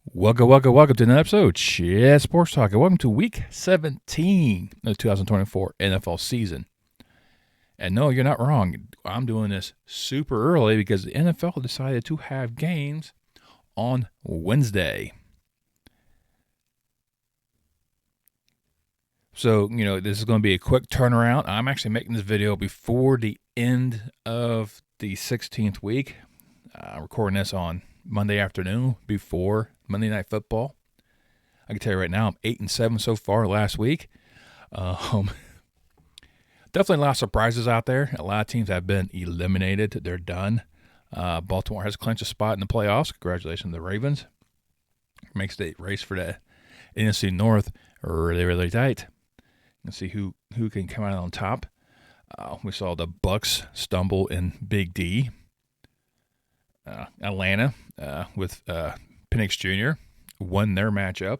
Welcome to another episode of Chat Sports Talk. And welcome to Week 17 of the 2024 NFL season. And no, you're not wrong. I'm doing this super early because the NFL decided to have games on Wednesday. So, this is going to be a quick turnaround. I'm actually making this video before the end of the 16th week. I'm recording this on Monday afternoon before Monday Night Football. I can tell you right now, I'm 8-7 so far last week. Definitely a lot of surprises out there. A lot of teams have been eliminated. They're done. Baltimore has clinched a spot in the playoffs. Congratulations to the Ravens. Makes the race for the NFC North really, really tight. Let's see who can come out on top. We saw the Bucks stumble in Big D. Atlanta with Penix Jr. won their matchup.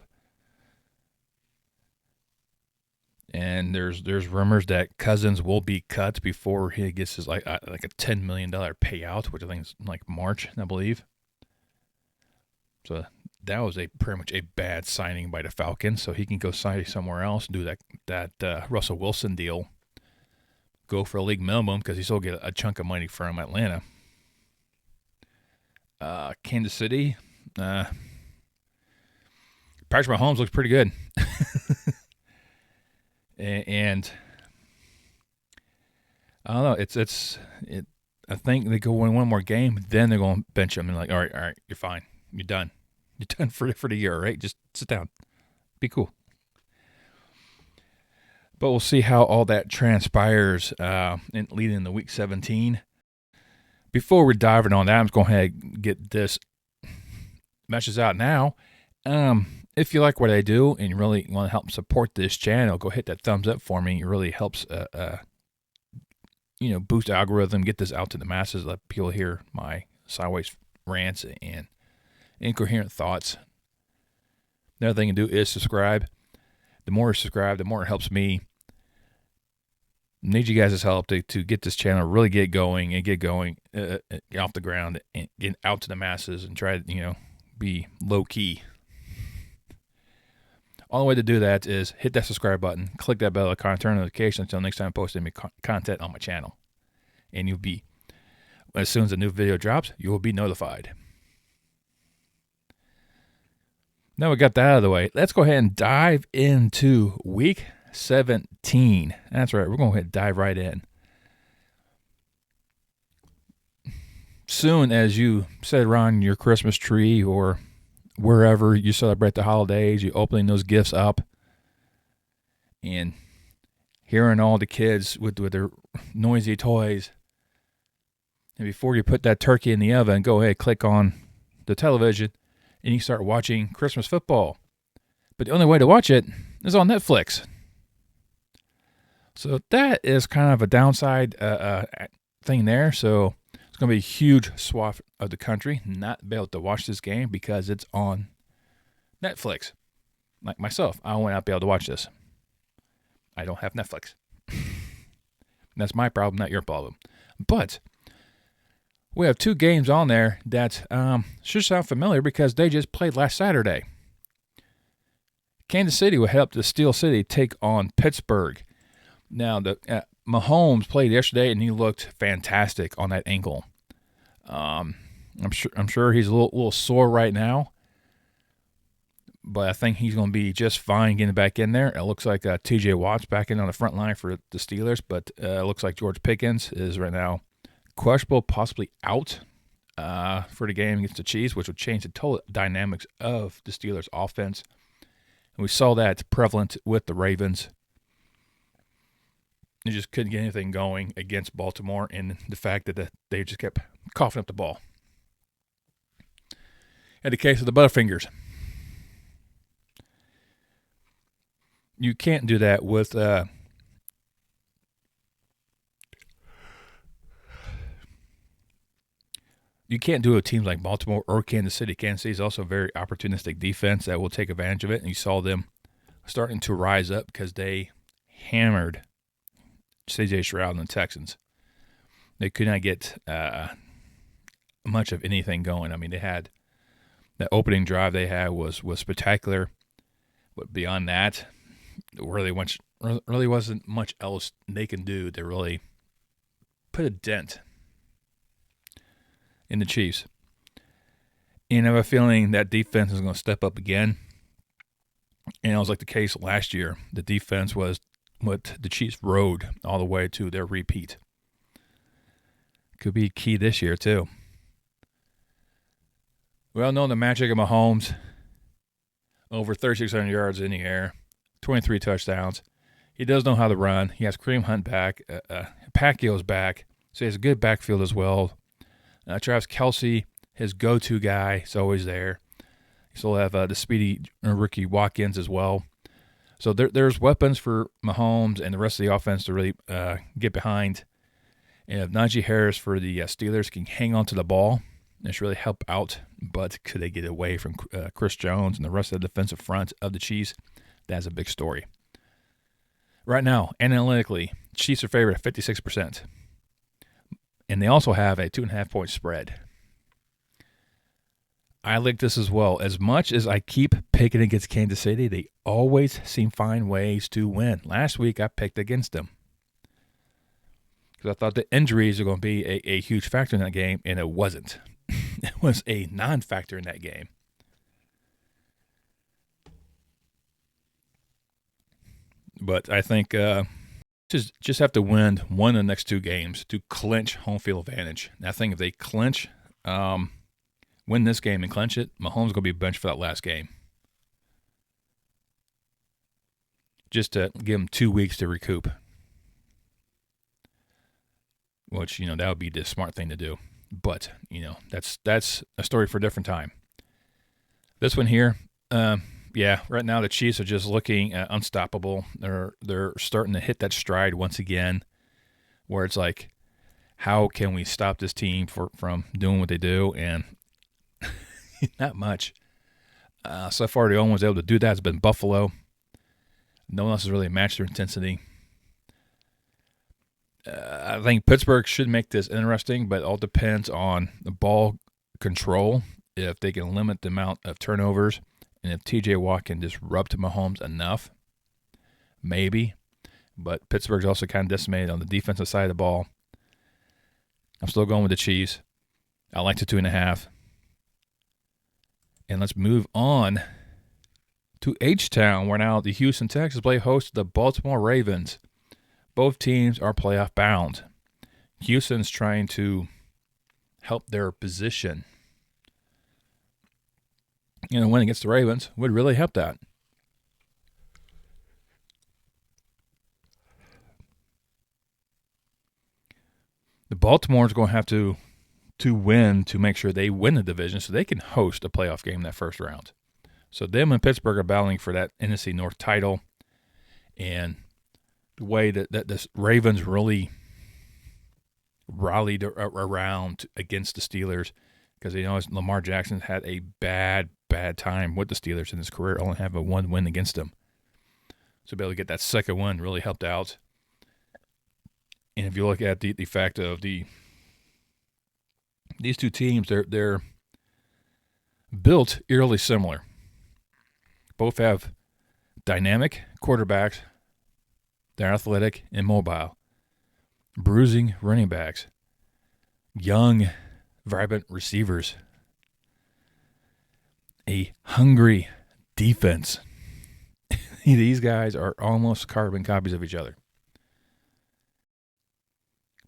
And there's rumors that Cousins will be cut before he gets his like a $10 million payout, which I think is like March, I believe. So that was pretty much a bad signing by the Falcons. So he can go sign somewhere else, do that Russell Wilson deal, go for a league minimum because he still get a chunk of money from Atlanta. Kansas City, Patrick Mahomes looks pretty good. And I don't know. I think they go win one more game, then they're going to bench him and all right, you're fine, you're done for the year, right? Just sit down, be cool. But we'll see how all that transpires in leading into Week 17. Before we're diving on that, I'm just going ahead and get this message out now. If you like what I do and you really want to help support this channel, go hit that thumbs up for me. It really helps, boost the algorithm, get this out to the masses, let people hear my sideways rants and incoherent thoughts. Another thing to do is subscribe. The more you subscribe, the more it helps me. Need you guys' help to get this channel really get going off the ground and get out to the masses and try to, be low key. Only way to do that is hit that subscribe button, click that bell icon, turn notifications until next time I post any content on my channel. And you'll be, as soon as a new video drops, you will be notified. Now we got that out of the way. Let's go ahead and dive into Week 17. That's right. We're going to go ahead and dive right in. Soon as you sit around your Christmas tree or wherever you celebrate the holidays, you opening those gifts up and hearing all the kids with their noisy toys. And before you put that turkey in the oven, go ahead, click on the television, and you start watching Christmas football. But the only way to watch it is on Netflix. So that is kind of a downside thing there. So it's going to be a huge swath of the country not be able to watch this game because it's on Netflix. Like myself, I will not be able to watch this. I don't have Netflix. That's my problem, not your problem. But we have two games on there that should sound familiar because they just played last Saturday. Kansas City will head up to Steel City, take on Pittsburgh. Now, Mahomes played yesterday, and he looked fantastic on that ankle. I'm sure he's a little sore right now, but I think he's going to be just fine getting back in there. It looks like T.J. Watt's back in on the front line for the Steelers, but it looks like George Pickens is right now questionable, possibly out for the game against the Chiefs, which would change the total dynamics of the Steelers' offense. And we saw that prevalent with the Ravens. They just couldn't get anything going against Baltimore, and the fact that they just kept coughing up the ball. In the case of the Butterfingers, you can't do that with you can't do it with teams like Baltimore or Kansas City. Kansas City is also a very opportunistic defense that will take advantage of it, and you saw them starting to rise up because they hammered C.J. Stroud and the Texans. They could not get much of anything going. I mean, they had The opening drive they had was spectacular, but beyond that, really wasn't much else they can do to really put a dent in the Chiefs. And I have a feeling that defense is going to step up again. And it was like the case last year. The defense was what the Chiefs rode all the way to their repeat. Could be key this year, too. We all know the magic of Mahomes. Over 3,600 yards in the air, 23 touchdowns. He does know how to run. He has Kareem Hunt back. Pacquiao's back. So he has a good backfield as well. Travis Kelce, his go-to guy, is always there. You still have the speedy rookie Watkins as well. So there's weapons for Mahomes and the rest of the offense to really get behind. And if Najee Harris for the Steelers can hang on to the ball, that should really help out. But could they get away from Chris Jones and the rest of the defensive front of the Chiefs? That's a big story. Right now, analytically, Chiefs are favored at 56%. And they also have a 2.5-point spread. I like this as well. As much as I keep picking against Kansas City, they always seem to find ways to win. Last week, I picked against them because I thought the injuries are going to be a huge factor in that game, and it wasn't. It was a non-factor in that game. But I think just have to win one of the next two games to clinch home field advantage. And I think if they clinch, win this game and clinch it, Mahomes is going to be benched for that last game. Just to give him 2 weeks to recoup. Which, that would be the smart thing to do. But, that's a story for a different time. This one here, right now the Chiefs are just looking unstoppable. They're starting to hit that stride once again, where it's like, how can we stop this team from doing what they do? And not much. So far, the only ones able to do that has been Buffalo. No one else has really matched their intensity. I think Pittsburgh should make this interesting, but it all depends on the ball control. If they can limit the amount of turnovers, and if T.J. Watt can disrupt Mahomes enough, maybe. But Pittsburgh's also kind of decimated on the defensive side of the ball. I'm still going with the Chiefs. I like the 2.5. And let's move on to H-Town, where now the Houston Texans play host to the Baltimore Ravens. Both teams are playoff bound. Houston's trying to help their position. Winning against the Ravens would really help that. The Baltimore's going to have to win to make sure they win the division so they can host a playoff game in that first round. So them and Pittsburgh are battling for that NFC North title. And the way that the Ravens really rallied around against the Steelers, because Lamar Jackson had a bad time with the Steelers in his career, only have a 1 win against them. So be able to get that second one really helped out. And if you look at the fact of these two teams, they're built eerily similar. Both have dynamic quarterbacks. They're athletic and mobile. Bruising running backs. Young, vibrant receivers. A hungry defense. These guys are almost carbon copies of each other.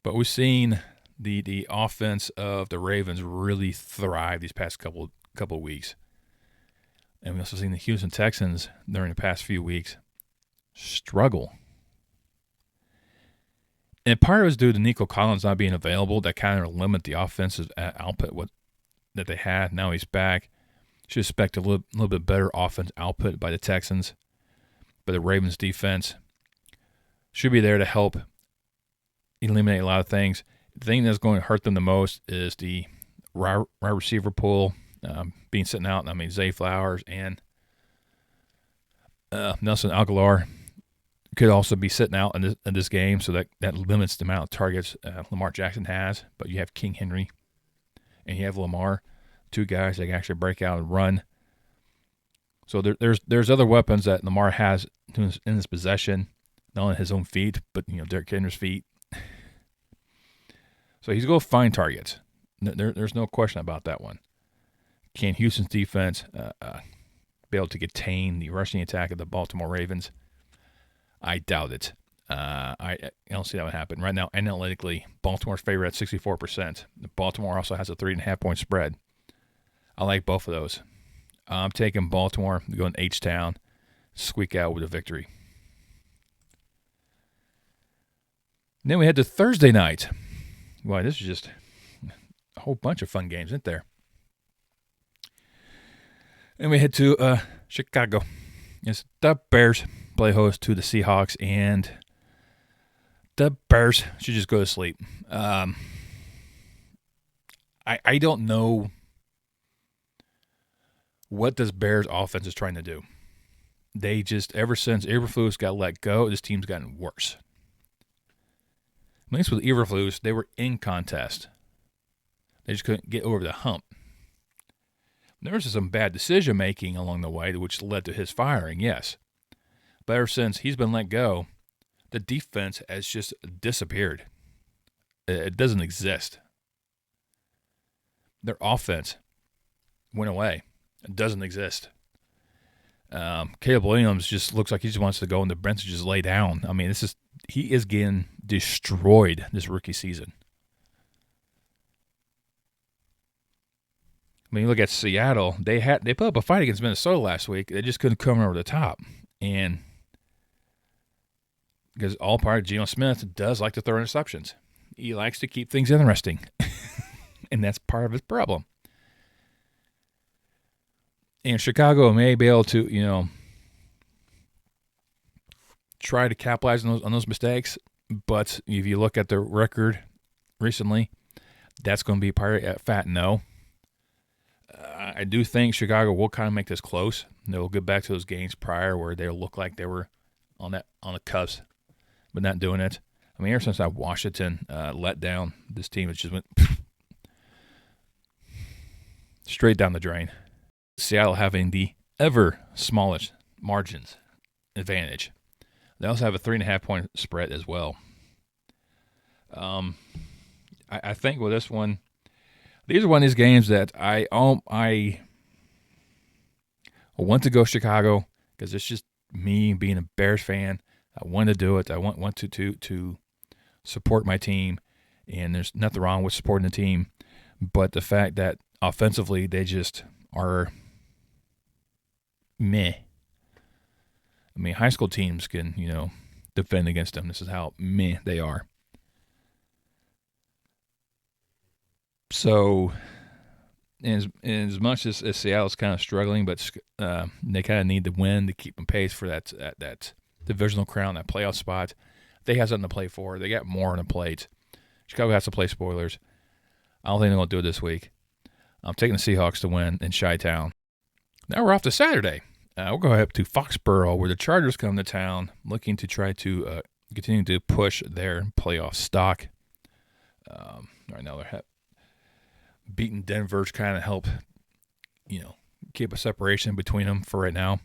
But we've seen the offense of the Ravens really thrive these past couple of weeks. And we've also seen the Houston Texans during the past few weeks struggle. And part of it is due to Nico Collins not being available. That kind of limit the offensive output that they had. Now he's back. Should expect a little bit better offense output by the Texans. But the Ravens defense should be there to help eliminate a lot of things. The thing that's going to hurt them the most is the wide receiver pool being sitting out. Zay Flowers and Nelson Aguilar could also be sitting out in this game, so that limits the amount of targets Lamar Jackson has. But you have King Henry and you have Lamar. two guys that can actually break out and run. So there's other weapons that Lamar has in his possession, not only his own feet, but Derrick Henry's feet. So he's going to find targets. There's no question about that one. Can Houston's defense be able to contain the rushing attack of the Baltimore Ravens? I doubt it. I don't see that would happen. Right now, analytically, Baltimore's favorite at 64%. Baltimore also has a 3.5-point spread. I like both of those. I'm taking Baltimore, going to H-Town, squeak out with a victory. And then we head to Thursday night. Boy, this is just a whole bunch of fun games, isn't there? And we head to Chicago. Yes, the Bears play host to the Seahawks, and the Bears should just go to sleep. I don't know what this Bears offense is trying to do. They just, ever since Eberflus got let go, this team's gotten worse. At least with Eberflus, they were in contest. They just couldn't get over the hump. There was some bad decision-making along the way, which led to his firing, yes. But ever since he's been let go, the defense has just disappeared. It doesn't exist. Their offense went away. It doesn't exist. Caleb Williams just looks like he just wants to go on the bench and just lay down. I mean, he is getting destroyed this rookie season. I mean, you look at Seattle, they put up a fight against Minnesota last week. They just couldn't come over the top. And because all part of Geno Smith does like to throw interceptions. He likes to keep things interesting. And that's part of his problem. And Chicago may be able to, try to capitalize on those mistakes. But if you look at the record recently, that's going to be part of a fat no. I do think Chicago will kind of make this close. They'll get back to those games prior where they'll look like they were on the cusp, but not doing it. I mean, ever since Washington let down, this team has just went straight down the drain. Seattle having the ever smallest margins advantage. They also have a 3.5-point spread as well. I think with this one, these are one of these games that I want to go Chicago because it's just me being a Bears fan. I want to do it. I want to support my team, and there's nothing wrong with supporting the team. But the fact that offensively they just are meh. I mean, high school teams can, defend against them. This is how meh they are. So, as much as Seattle's kind of struggling, but they kind of need to win to keep them pace for that divisional crown, that playoff spot. They have something to play for. They got more on the plate. Chicago has to play spoilers. I don't think they're going to do it this week. I'm taking the Seahawks to win in Chi-Town. Now we're off to Saturday. We'll go up to Foxborough, where the Chargers come to town, looking to try to continue to push their playoff stock. Right now they're beating Denver's kind of help, keep a separation between them for right now.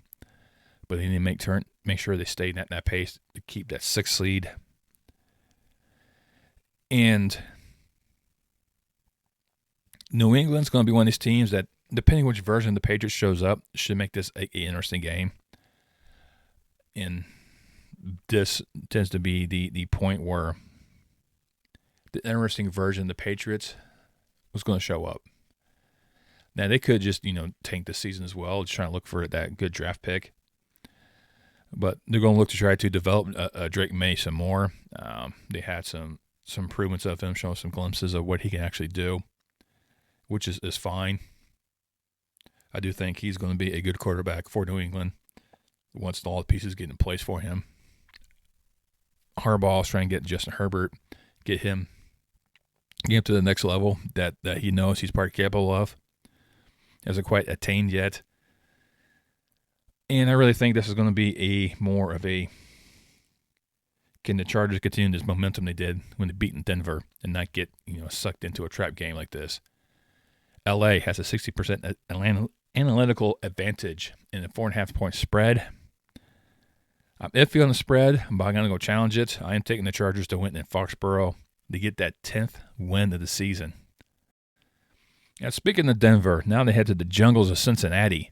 But they need to make sure they stay in that pace to keep that 6th seed. And New England's going to be one of these teams that, depending which version the Patriots shows up, should make this an interesting game. And this tends to be the point where the interesting version of the Patriots was going to show up. Now, they could just, tank the season as well, just trying to look for that good draft pick. But they're going to look to try to develop Drake May some more. They had some improvements of him, showing some glimpses of what he can actually do, which is fine. I do think he's going to be a good quarterback for New England once all the pieces get in place for him. Harbaugh's trying to get Justin Herbert, get him to the next level that he knows he's part capable of. Hasn't quite attained yet. And I really think this is going to be more of a, can the Chargers continue this momentum they did when they beat Denver and not get sucked into a trap game like this? LA has a 60% analytical advantage in a 4.5-point spread. I'm iffy on the spread, but I'm going to go challenge it. I am taking the Chargers to win in Foxborough to get that 10th win of the season. Now, speaking of Denver, now they head to the Jungles of Cincinnati.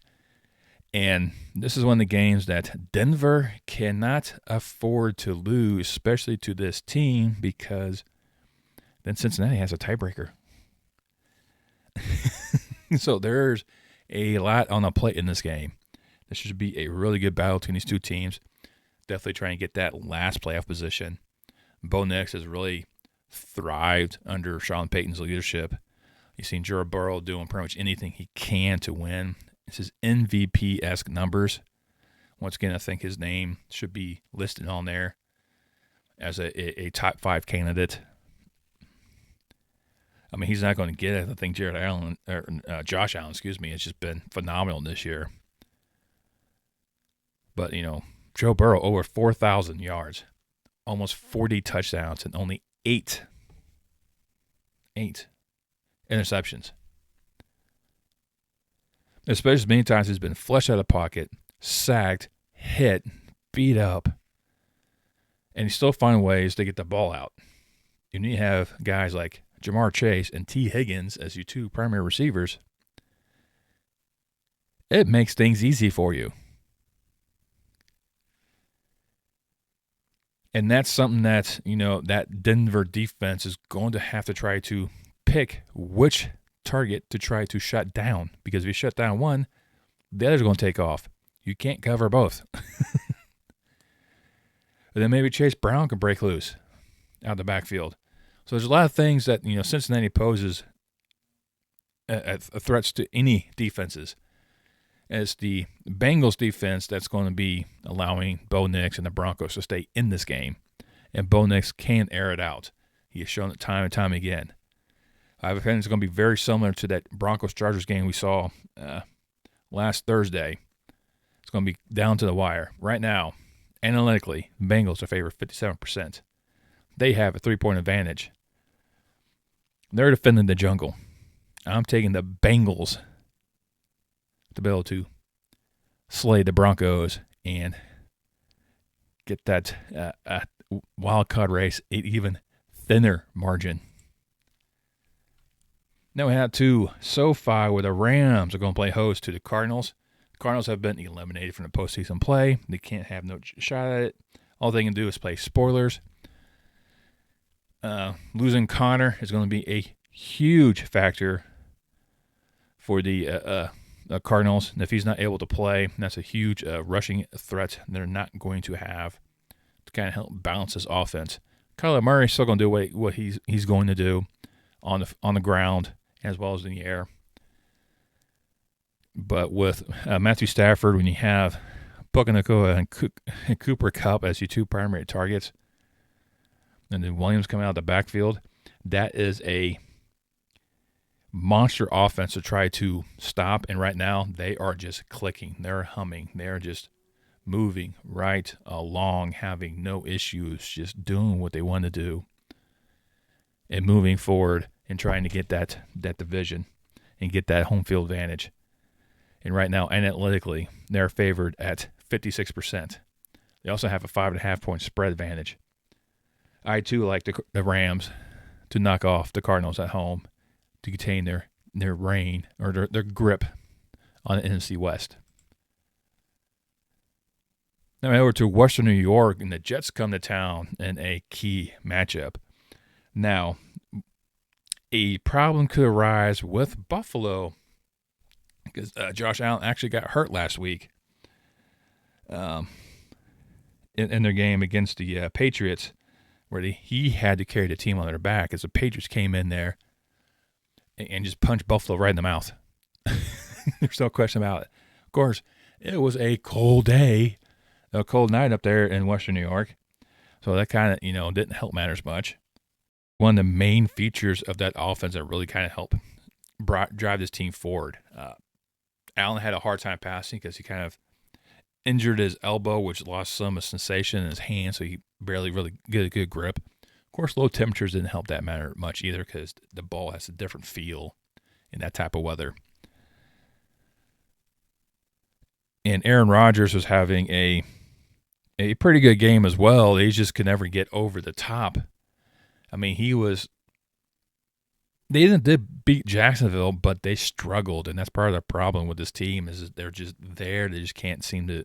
And this is one of the games that Denver cannot afford to lose, especially to this team, because then Cincinnati has a tiebreaker. So there's a lot on the plate in this game. This should be a really good battle between these two teams. Definitely trying to get that last playoff position. Bo Nix has really thrived under Sean Payton's leadership. You've seen Joe Burrow doing pretty much anything he can to win. This is MVP-esque numbers. Once again, I think his name should be listed on there as a top 5 candidate. I mean, he's not going to get it. I think Josh Allen, has just been phenomenal this year. But, Joe Burrow over 4,000 yards, almost 40 touchdowns, and only 8 interceptions. Especially many times he's been flushed out of the pocket, sacked, hit, beat up, and he still finds ways to get the ball out. You need to have guys like Jamar Chase and T. Higgins as your two primary receivers. It makes things easy for you. And that's something that, that Denver defense is going to have to try to pick which target to try to shut down. Because if you shut down one, the other's going to take off. You can't cover both. And then maybe Chase Brown can break loose out of the backfield. So there's a lot of things that, Cincinnati poses threats to any defenses. It's the Bengals defense that's going to be allowing Bo Nix and the Broncos to stay in this game. And Bo Nix can air it out. He has shown it time and time again. I have a feeling it's going to be very similar to that Broncos-Chargers game we saw last Thursday. It's going to be down to the wire. Right now, analytically, Bengals are favored 57%. They have a 3-point advantage. They're defending the jungle. I'm taking the Bengals to be able to slay the Broncos and get that wild card race an even thinner margin. Now we have to SoFi where the Rams are going to play host to the Cardinals. The Cardinals have been eliminated from the postseason play. They can't have no shot at it. All they can do is play spoilers. Losing Connor is going to be a huge factor for the Cardinals. And if he's not able to play, that's a huge rushing threat they're not going to have to kind of help balance this offense. Kyler Murray's still going to do what he's going to do on the ground as well as in the air. But with Matthew Stafford, when you have Puka Nacua and Cooper Kupp as your two primary targets, and then Williams coming out of the backfield, that is a monster offense to try to stop. And right now, they are just clicking. They're humming. They're just moving right along, having no issues, just doing what they want to do and moving forward and trying to get that division and get that home field advantage. And right now, analytically, they're favored at 56%. They also have a 5.5-point spread advantage. I, too, like the Rams to knock off the Cardinals at home to contain their reign or their grip on the NFC West. Now over to Western New York, and the Jets come to town in a key matchup. Now, a problem could arise with Buffalo because Josh Allen actually got hurt last week in their game against the Patriots, where he had to carry the team on their back as the Patriots came in there and just punched Buffalo right in the mouth. There's no question about it. Of course, it was a cold day, a cold night up there in Western New York, so that kind of, didn't help matters much. One of the main features of that offense that really kind of helped drive this team forward. Allen had a hard time passing because he kind of injured his elbow, which lost some of sensation in his hand, so he barely really get a good grip. Of course, low temperatures didn't help that matter much either because the ball has a different feel in that type of weather. And Aaron Rodgers was having a pretty good game as well. He just could never get over the top. I mean, they did beat Jacksonville, but they struggled, and that's part of the problem with this team is they're just there. They just can't seem to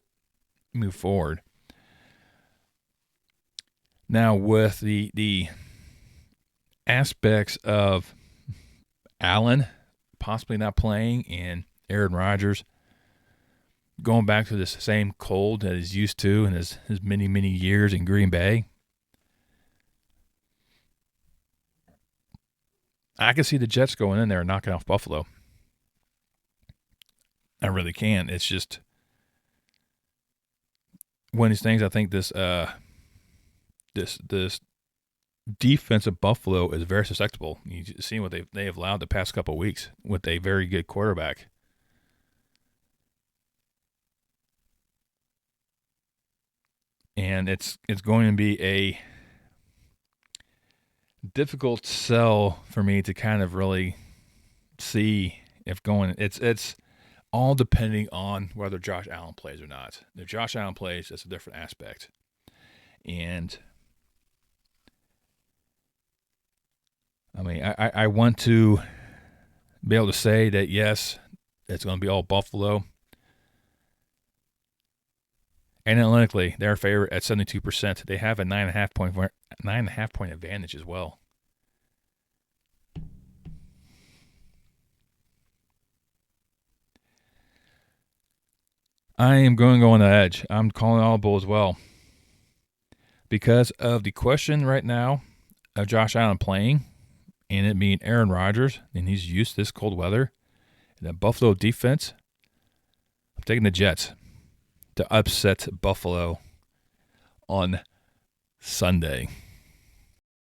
move forward. Now, with the aspects of Allen possibly not playing and Aaron Rodgers going back to this same cold that he's used to in his many, many years in Green Bay, I can see the Jets going in there and knocking off Buffalo. I really can. It's just one of these things. I think this defense of Buffalo is very susceptible. You've seen what they have allowed the past couple of weeks with a very good quarterback. And it's going to be a difficult sell for me to kind of really see if going. It's all depending on whether Josh Allen plays or not. If Josh Allen plays, that's a different aspect. And I mean, I want to be able to say that yes, it's going to be all Buffalo. Analytically, they're a favorite at 72%. They have a 9.5 point advantage as well. I am going to go on the edge. I'm calling audible as well. Because of the question right now of Josh Allen playing and it being Aaron Rodgers, and he's used to this cold weather, and the Buffalo defense, I'm taking the Jets to upset Buffalo on Sunday.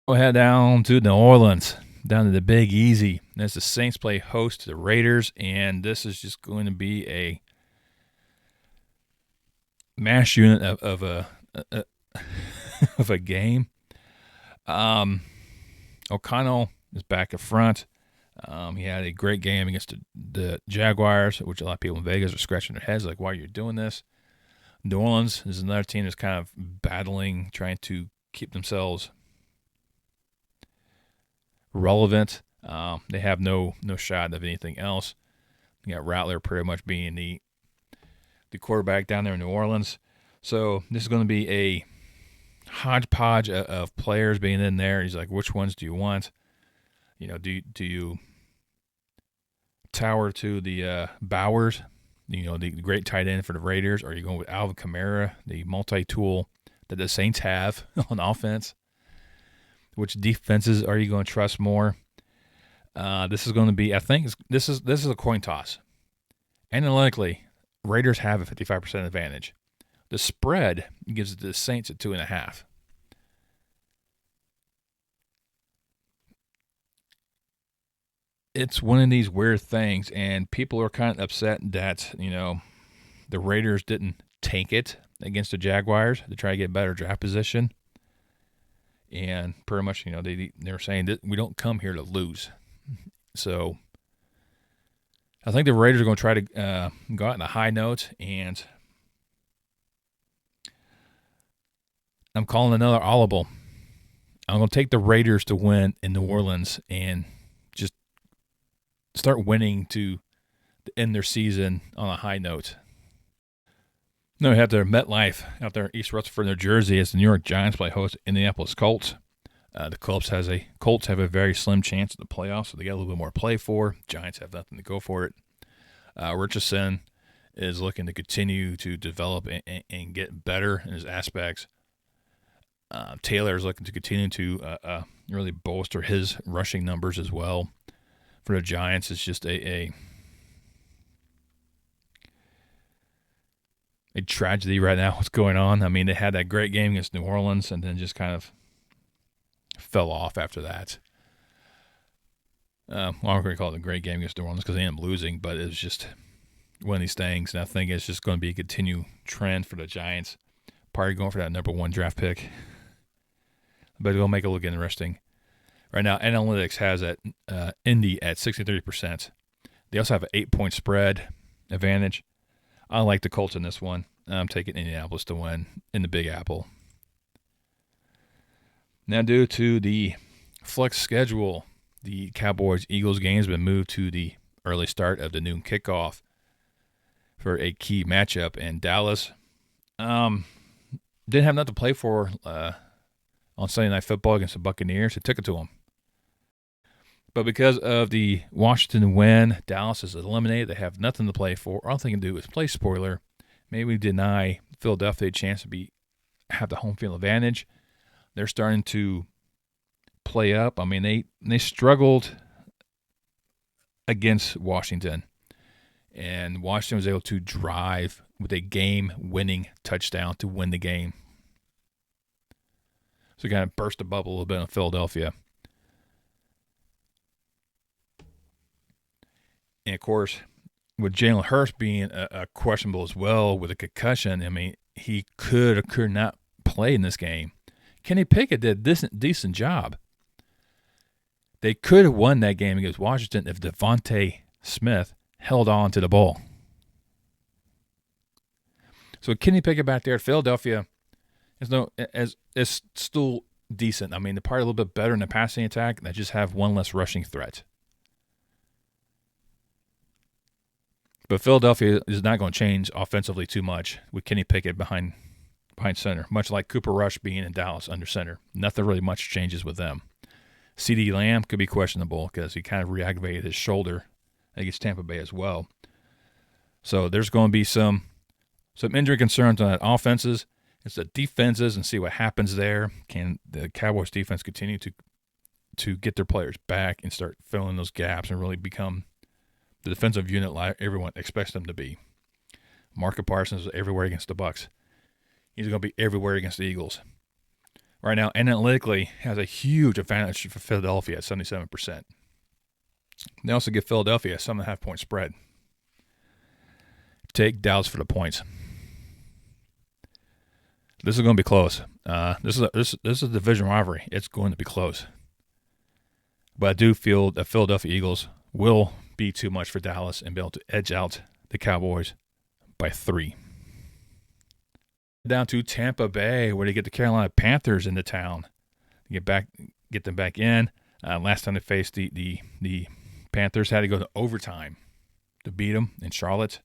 We'll head down to New Orleans, down to the Big Easy. As the Saints play host to the Raiders, and this is just going to be a mash unit of a game. O'Connell is back up front. He had a great game against the Jaguars, which a lot of people in Vegas are scratching their heads like, why are you doing this? New Orleans is another team that's kind of battling, trying to keep themselves relevant. They have no shot of anything else. You got Rattler pretty much being the quarterback down there in New Orleans. So this is going to be a hodgepodge of players being in there. He's like, which ones do you want? You know, do you tower to the Bowers, you know, the great tight end for the Raiders, or are you going with Alvin Kamara, the multi-tool that the Saints have on offense? Which defenses are you going to trust more? This is going to be, I think, this is a coin toss. Analytically, Raiders have a 55% advantage. The spread gives the Saints a 2.5. It's one of these weird things, and people are kind of upset that, you know, the Raiders didn't tank it against the Jaguars to try to get better draft position. And pretty much, you know, they're saying that we don't come here to lose. So I think the Raiders are going to try to go out in a high note, and I'm calling another audible. I'm going to take the Raiders to win in New Orleans and just start winning to end their season on a high note. No, we have their MetLife out there in East Rutherford, New Jersey, as the New York Giants play host Indianapolis Colts. The Colts have a very slim chance at the playoffs, so they got a little bit more to play for. Giants have nothing to go for it. Richardson is looking to continue to develop and get better in his aspects. Taylor is looking to continue to really bolster his rushing numbers as well. For the Giants, it's just a tragedy right now what's going on. I mean, they had that great game against New Orleans and then just kind of fell off after that. Well, I'm not going to call it a great game against New Orleans because they ended up losing, but it was just one of these things, and I think it's just going to be a continued trend for the Giants. Probably going for that number 1 draft pick. But it'll make it look interesting. Right now, analytics has Indy at 63%. They also have an 8-point spread advantage. I like the Colts in this one. I'm taking Indianapolis to win in the Big Apple. Now, due to the flex schedule, the Cowboys-Eagles game has been moved to the early start of the noon kickoff for a key matchup in Dallas. Didn't have nothing to play for on Sunday Night Football against the Buccaneers. They took it to them. But because of the Washington win, Dallas is eliminated. They have nothing to play for. All they can do is play spoiler. Maybe deny Philadelphia a chance to have the home field advantage. They're starting to play up. I mean, they struggled against Washington, and Washington was able to drive with a game-winning touchdown to win the game. So kind of burst the bubble a little bit in Philadelphia. And, of course, with Jalen Hurts being a questionable as well with a concussion, I mean, he could or could not play in this game. Kenny Pickett did a decent job. They could have won that game against Washington if Devontae Smith held on to the ball. So Kenny Pickett back there at Philadelphia is still decent. I mean, they're probably a little bit better in the passing attack. They just have one less rushing threat. But Philadelphia is not going to change offensively too much with Kenny Pickett behind center, much like Cooper Rush being in Dallas under center. Nothing really much changes with them. CeeDee Lamb could be questionable because he kind of re-aggravated his shoulder against Tampa Bay as well. So there's going to be some injury concerns on offenses. It's the defenses and see what happens there. Can the Cowboys defense continue to get their players back and start filling those gaps and really become the defensive unit like everyone expects them to be? Marcus Parsons is everywhere against the Bucs. He's going to be everywhere against the Eagles. Right now, analytically, has a huge advantage for Philadelphia at 77%. They also give Philadelphia a 7.5-point spread. Take Dallas for the points. This is going to be close. This is a division rivalry. It's going to be close. But I do feel that Philadelphia Eagles will be too much for Dallas and be able to edge out the Cowboys by 3. Down to Tampa Bay, where they get the Carolina Panthers into town. Get them back in. Last time they faced the Panthers, had to go to overtime to beat them in Charlotte.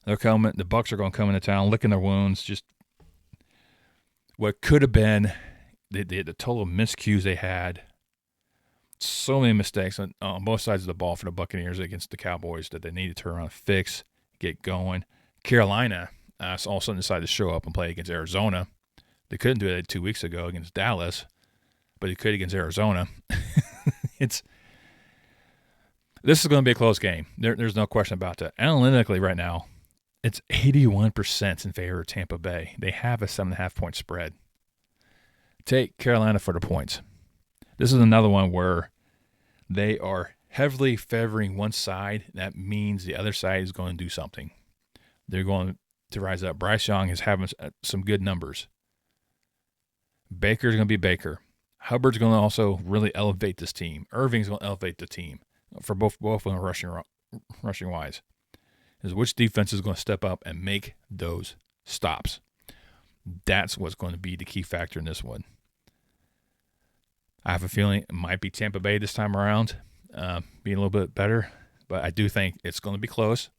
They're coming. The Bucs are going to come into town, licking their wounds. Just what could have been the total miscues they had. So many mistakes on both sides of the ball for the Buccaneers against the Cowboys that they need to turn around and fix, get going. Carolina all of a sudden decided to show up and play against Arizona. They couldn't do it 2 weeks ago against Dallas, but they could against Arizona. This is going to be a close game. There's no question about that. Analytically right now, it's 81% in favor of Tampa Bay. They have a 7.5-point spread. Take Carolina for the points. This is another one where they are heavily favoring one side. That means the other side is going to do something. They're going to rise up. Bryce Young is having some good numbers. Baker's going to be Baker. Hubbard's going to also really elevate this team. Irving's going to elevate the team for both of them rushing wise. Is which defense is going to step up and make those stops. That's what's going to be the key factor in this one. I have a feeling it might be Tampa Bay this time around, being a little bit better, but I do think it's going to be close.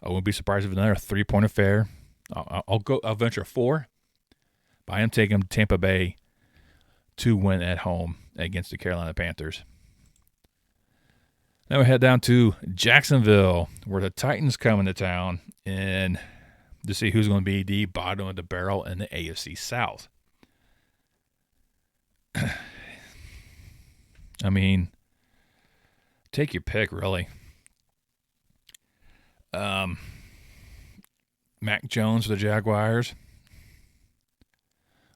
I wouldn't be surprised if another 3-point affair. I'll venture 4, but I am taking Tampa Bay to win at home against the Carolina Panthers. Now we head down to Jacksonville, where the Titans come into town and to see who's going to be the bottom of the barrel in the AFC South. I mean, take your pick, really. Mac Jones for the Jaguars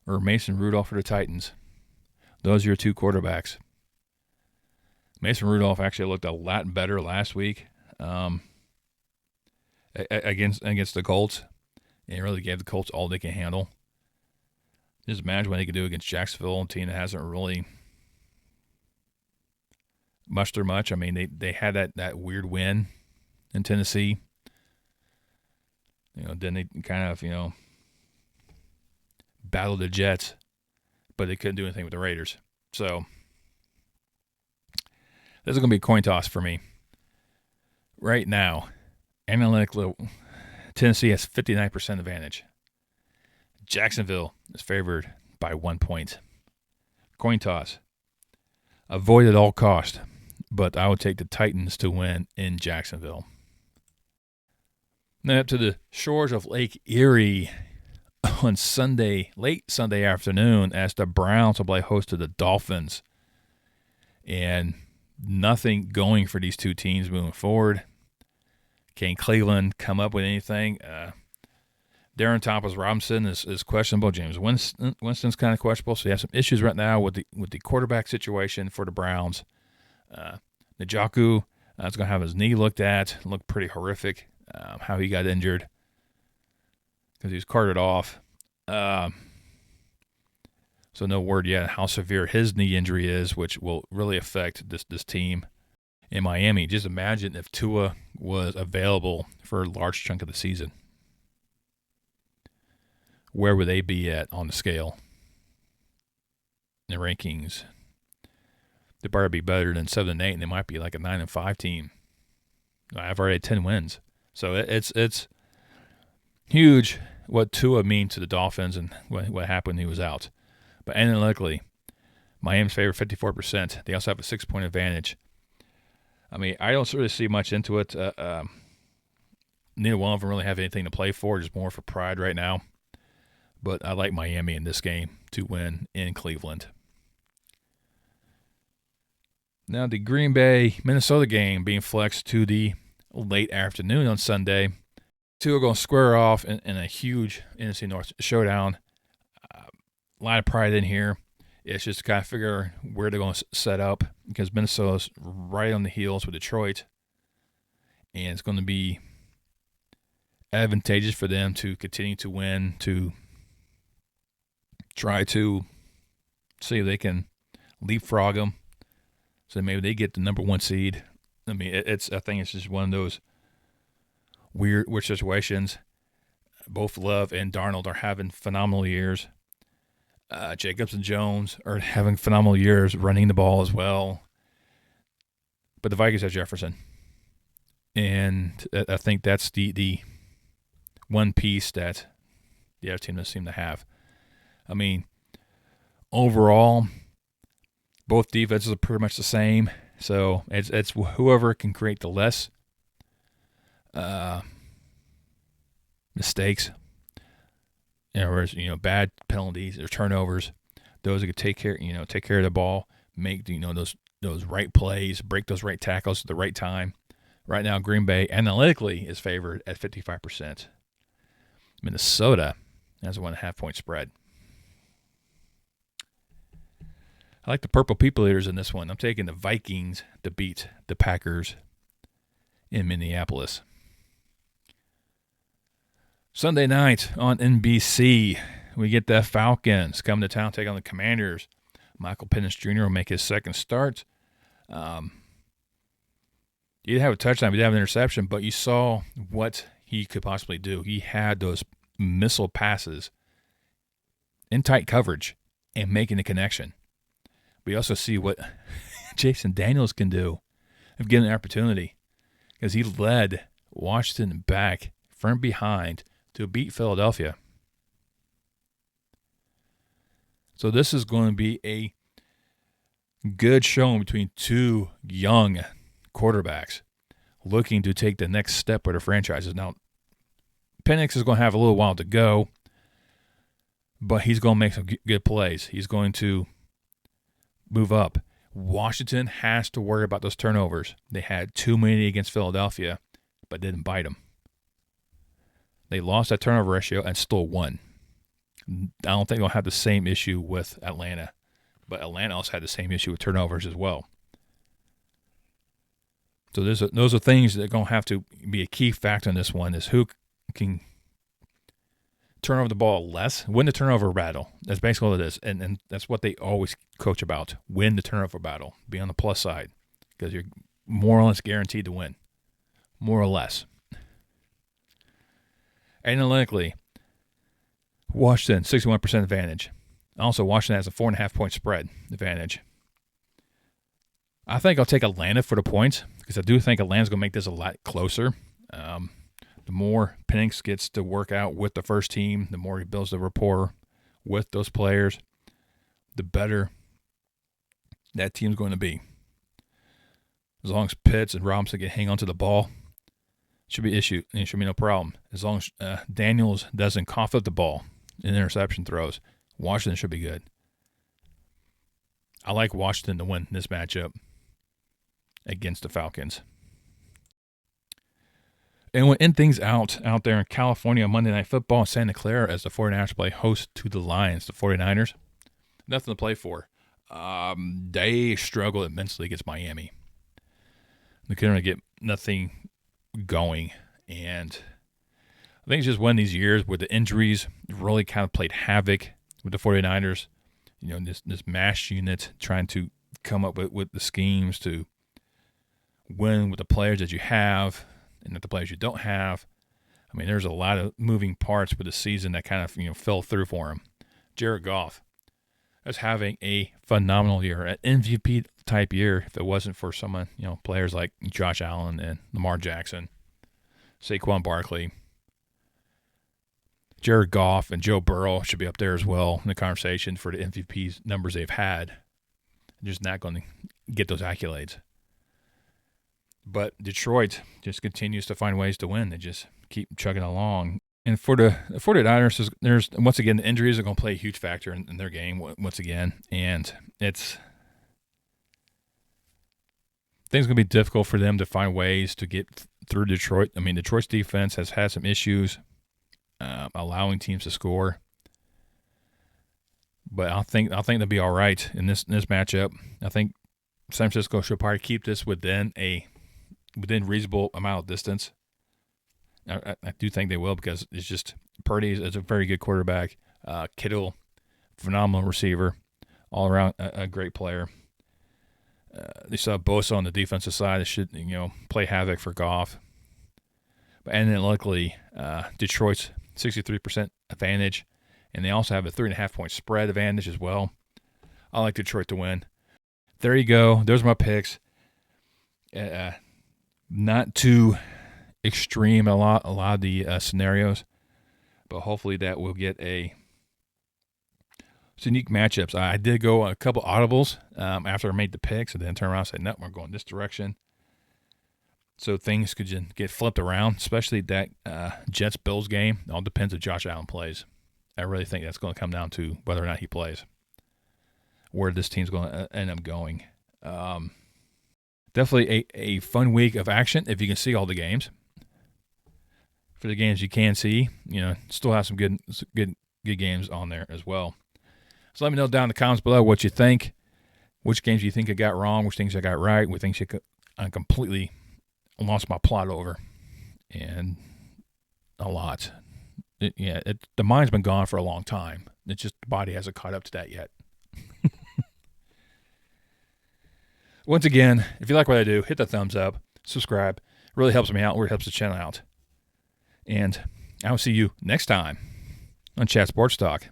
or Mason Rudolph for the Titans. Those are your 2 quarterbacks. Mason Rudolph actually looked a lot better last week against the Colts. And really gave the Colts all they can handle. Just imagine what they could do against Jacksonville, a team that hasn't really muster much. I mean, they had that weird win in Tennessee. Then they kind of, battled the Jets, but they couldn't do anything with the Raiders. So this is going to be a coin toss for me. Right now, analytically, Tennessee has 59% advantage. Jacksonville is favored by 1 point. Coin toss. Avoid at all cost, but I would take the Titans to win in Jacksonville. Then up to the shores of Lake Erie on Sunday, late Sunday afternoon, as the Browns will play host to the Dolphins. And nothing going for these two teams moving forward. Can Cleveland come up with anything? Darren Thomas-Robinson is questionable. James Winston's kind of questionable. So you have some issues right now with the quarterback situation for the Browns. Njoku is going to have his knee looked at. Looked pretty horrific. How he got injured because he was carted off. So no word yet how severe his knee injury is, which will really affect this team in Miami. Just imagine if Tua was available for a large chunk of the season. Where would they be at on the scale? In the rankings. They'd probably be better than 7-8, and they might be like a 9-5 team. I've already had 10 wins. So it's huge what Tua means to the Dolphins and what happened when he was out. But analytically, Miami's favored 54%. They also have a 6-point advantage. I mean, I don't really see much into it. Neither one of them really have anything to play for, just more for pride right now. But I like Miami in this game to win in Cleveland. Now the Green Bay, Minnesota game being flexed to the late afternoon on Sunday. Two are going to square off in a huge NFC North showdown. A lot of pride in here. It's just to kind of figure where they're going to set up because Minnesota's right on the heels with Detroit. And it's going to be advantageous for them to continue to win, to try to see if they can leapfrog them. So maybe they get the number 1 seed. I mean, I think it's just one of those weird situations. Both Love and Darnold are having phenomenal years. Jacobs and Jones are having phenomenal years running the ball as well. But the Vikings have Jefferson. And I think that's the one piece that the other team doesn't seem to have. I mean, overall, both defenses are pretty much the same. So it's whoever can create the less mistakes, bad penalties or turnovers. Those that could take care of the ball, make those right plays, break those right tackles at the right time. Right now, Green Bay analytically is favored at 55%. Minnesota has a 1.5 point spread. I like the Purple People Eaters in this one. I'm taking the Vikings to beat the Packers in Minneapolis. Sunday night on NBC, we get the Falcons coming to town, take on the Commanders. Michael Penix Jr. will make his second start. He didn't have a touchdown, he didn't have an interception, but you saw what he could possibly do. He had those missile passes in tight coverage and making the connection. We also see what Jason Daniels can do if given an opportunity, because he led Washington back from behind to beat Philadelphia. So this is going to be a good showing between two young quarterbacks looking to take the next step of their franchises. Now, Penix is going to have a little while to go, but he's going to make some good plays. He's going to move up. Washington has to worry about those turnovers. They had too many against Philadelphia, but didn't bite them. They lost that turnover ratio and still won. I don't think they'll have the same issue with Atlanta, but Atlanta also had the same issue with turnovers as well. So those are things that are going to have to be a key factor in this one, is who can turn over the ball less, win the turnover battle. That's basically what it is. And that's what they always coach about. Win the turnover battle. Be on the plus side. because you're more or less guaranteed to win. More or less. Analytically, Washington, 61% advantage. Also, Washington has a 4.5-point spread advantage. I think I'll take Atlanta for the points because I do think Atlanta's going to make this a lot closer. The more Penix gets to work out with the first team, the more he builds the rapport with those players, the better that team's going to be. As long as Pitts and Robinson can hang on to the ball, should be issue. It should be no problem. As long as Daniels doesn't cough up the ball in interception throws, Washington should be good. I like Washington to win this matchup against the Falcons. And we'll end things out there in California on Monday Night Football in Santa Clara as the 49ers play host to the Lions. The 49ers, nothing to play for. They struggle immensely against Miami. They couldn't really get nothing going. And I think it's just one of these years where the injuries really kind of played havoc with the 49ers. This MASH unit trying to come up with the schemes to win with the players that you have and with the players you don't have. I mean, there's a lot of moving parts with the season that kind of fell through for him. Jared Goff is having a phenomenal year, an MVP type year. If it wasn't for someone, players like Josh Allen and Lamar Jackson, Saquon Barkley, Jared Goff and Joe Burrow should be up there as well in the conversation for the MVP numbers they've had. They're just not going to get those accolades. But Detroit just continues to find ways to win. They just keep chugging along. And for the 49ers, there's once again, the injuries are going to play a huge factor in their game once again. And things going to be difficult for them to find ways to get through Detroit. I mean, Detroit's defense has had some issues allowing teams to score. But I think they'll be all right in this matchup. I think San Francisco should probably keep this within reasonable amount of distance. I do think they will because it's just Purdy is a very good quarterback. Kittle, phenomenal receiver, all around a great player. They saw Bosa on the defensive side. They should play havoc for Goff. And then luckily, Detroit's 63% advantage, and they also have a 3.5-point spread advantage as well. I like Detroit to win. There you go. Those are my picks. Not too extreme a lot of the scenarios, but hopefully that will get some unique matchups. I did go a couple audibles after I made the picks, and then turn around and say, no, we're going this direction. So things could just get flipped around, especially that Jets-Bills game. It all depends if Josh Allen plays. I really think that's going to come down to whether or not he plays, where this team's going to end up going. Definitely a fun week of action if you can see all the games. For the games you can see, still have some good games on there as well. So let me know down in the comments below what you think. Which games you think I got wrong, which things I got right, which things I completely lost my plot over. And a lot. The mind's been gone for a long time. It's just the body hasn't caught up to that yet. Once again, if you like what I do, hit the thumbs up, subscribe. It really helps me out, or it helps the channel out. And I will see you next time on Chat Sports Talk.